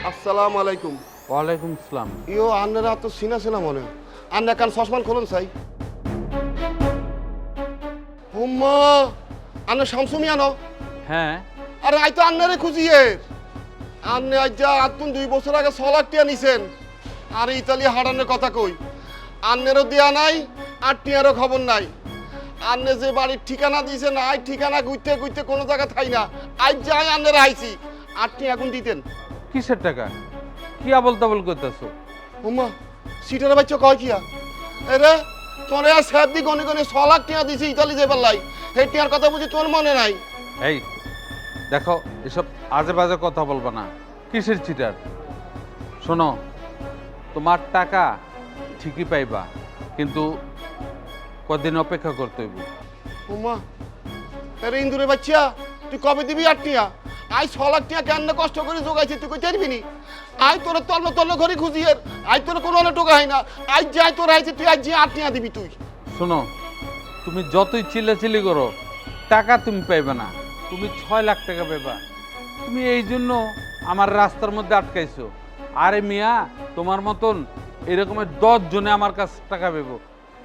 আসসালামু আলাইকুম। ওয়ালাইকুম আসসালাম। ইয়ো আন্নারা তো চিনা চিনা মনে। আন্না কান চশমান খোলন চাই। হুম্মা আন্না শামসু মিয়া ন? হ্যাঁ, আরে আই তো আন্নারে খুঁজিয়ে। আন্নে আজ যা আতুন 2 বছর আগে 6 লাখ টাকা নিছেন। আর ইতালি হারানোর কথা কই। আন্নেরও দেয়া নাই আর টিয়ারও খবর নাই। আন্নে যে বাড়ির ঠিকানা দিয়েছে না আই ঠিকানা ঘুরতে ঘুরতে কোনো জায়গা থাই না। আজ যাই আন্নের আইছি। আর টিয়া এখন দিতেন। কিসের টাকা? কি আবল তাবল করতেছো? হুম্মা সিটার বাচ্চা কয় কিয়া? এরে তোরে আর সাহেব দি গনে গনে 6 লাখ টাকা দিছি ইতালি যাইবার লাই। হে টিয়ার কথা বুঝি তোর মনে নাই? এই দেখো, এসব আজে বাজে কথা বলবা না। কিসের চিটার? শোনো, তোমার টাকা ঠিকই পাইবা, কিন্তু কদিন অপেক্ষা করতে হইব। হুম্মা আরে ইন্দুরে বাচ্চা তুই কবে দিবি আর টিয়া? আই 6 লাখ টাকা কেন কষ্ট করে জোগাইছি তুই কই চাইবি নি? আই তোর তন্ন তন্ন ঘরে খুঁজিয়ে আই তোর কোনো অনেক টোকা হয় না। আই যাই তোর আইছি তুই আজ যে আর টিয়া দিবি তুই। শোনো, তুমি যতই চিল্লাচিল্লি করো, টাকা তুমি পাইবে না। তুমি 6 লাখ টাকা পাইবা। তুমি এই জন্য আমার রাস্তার মধ্যে আটকাইছো। আরে মিয়া, তোমার মতন এরকমের 10 জনে আমার কাছে টাকা পাইবো।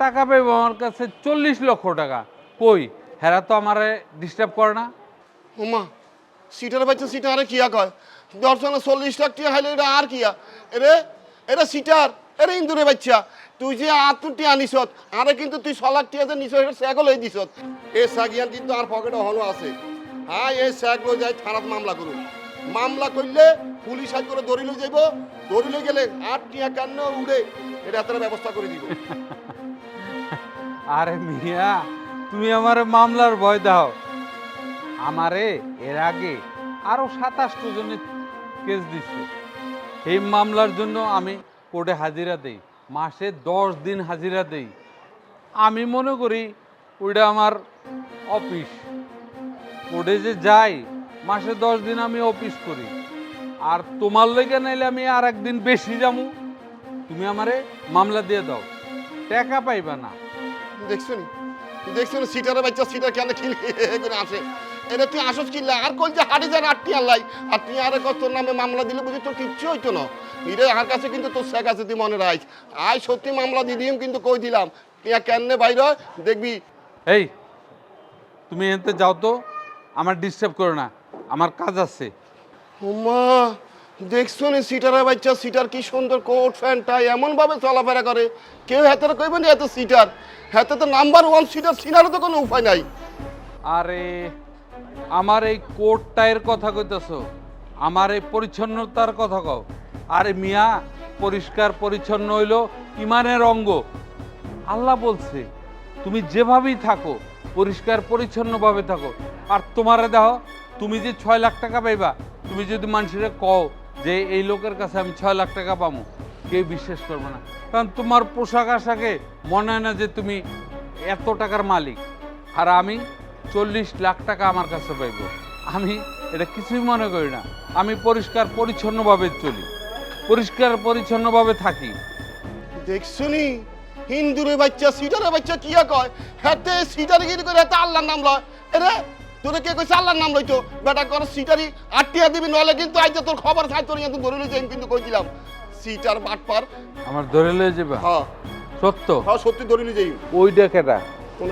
টাকা পাইবো আমার কাছে 40 লক্ষ টাকা। কই, হেরা তো আমারে ডিস্টার্ব করে না। হুম্মা সিটার বাচ্চা সিটা আরে কিয়া কয়? দর্শনে 40 লাখ টাকা হাইলে এটা আর কিয়া? এরে এরে সিটার এরে ইন্দুরে বাচ্চা তুই যে আতুটি আনিছত আরে কিন্তু তুই 6 লাখ টাকা যে নিছ এটা স্যাগল হয়ে দিছত। এ সাগিয়ান কিন্তু আর পকেটে হলো আছে। হ্যাঁ এই স্যাগল যাই থানাত মামলা করুন। মামলা করলে পুলিশ আজ করে ধরি লই যাইব। ধরি লই গেলে আর টিয়া কান্ন উড়ে এটা এত ব্যবস্থা করে দিব। আরে মিয়া, তুমি আমারে মামলার ভয় দাও। আমারে এর আগে আরো 27 জনের কেস দিচ্ছে। এই মামলার জন্য আমি কোর্টে হাজিরা দেই, মাসে 10 দিন হাজিরা দেই। আমি মনে করি ওইটা আমার অফিস। কোর্টে যে যাই, মাসে 10 দিন আমি অফিস করি। আর তোমার লইগে নাইলে আমি আর একদিন বেশি যাবো। তুমি আমারে মামলা দিয়ে দাও, টাকা পাইবা না। দেখছো নি সিটারের বাচ্চা সিটার কেন খিলে করে আসে। এটা তুই আসস কিনলে আর কল যে হাড়ি যান আটটি আল্লাই আর তুই আরে কত নামে মামলা দিলে বুঝি তোর কিচ্ছু হইতো না। এরে আর কাছে কিন্তু তোর শেখ আছে তুই মনে রাখ। আয় সত্যি মামলা দিয়ে দিম কিন্তু কই দিলাম তুই কেন বাইর দেখবি। এই, তুমি এতে যাও তো, আমার ডিস্টার্ব করো না, আমার কাজ আছে। হুম্মা দেখছো নি সিটারের বাচ্চা সিটার কি সুন্দর কোট প্যান্ট এমন ভাবে চলাফেরা করে কেউ হাতে কইবেন এত সিটার হাতে তো নাম্বার 1 সিটার সিনারও তো কোনো উপায় নাই। আরে আমার এই কোট টাইয়ের কথা কইতেছো, আমার এই পরিচ্ছন্নতার কথা কও। আরে মিয়া, পরিষ্কার পরিচ্ছন্ন হইলো ইমানের অঙ্গ। আল্লাহ বলছে তুমি যেভাবেই থাকো পরিষ্কার পরিচ্ছন্নভাবে থাকো। আর তোমারে দেখো, তুমি যে 6 লাখ টাকা পাইবা, তুমি যদি মানুষের কও যে এই লোকের কাছে আমি 6 লাখ টাকা পাবো, কেউ বিশ্বাস করবে না। কারণ তোমার পোশাক আশাকে মনে হয় না যে তুমি এত টাকার মালিক। আর আমি 40 লাখ টাকা আমার কাছে পাইব। আমি এটা কিছুই মনে করি না। আমি পরিষ্কার পরিচ্ছন্নভাবে চলি, পরিষ্কার পরিচ্ছন্নভাবে থাকি। দেখছো নি হিন্দুরে বাচ্চা সিটারের বাচ্চা কিয়া কয় হাতে সিটারি গিরি করে হাতে আল্লাহর নাম লয়। এরে তোরে কে কইছে আল্লাহর নাম লইতো? বেটা কর সিটারি আটটিয়া দিবি নলে কিন্তু আইতে তোর খবর চাই তোর কিন্তু ধরে লই যাই কিন্তু কই দিলাম সিটার বাটপার। আমার ধরে লয়ে যাবা? হ্যাঁ সত্য? হ্যাঁ সত্যি ধরে লই যাই। ওইটা কেটা? কোন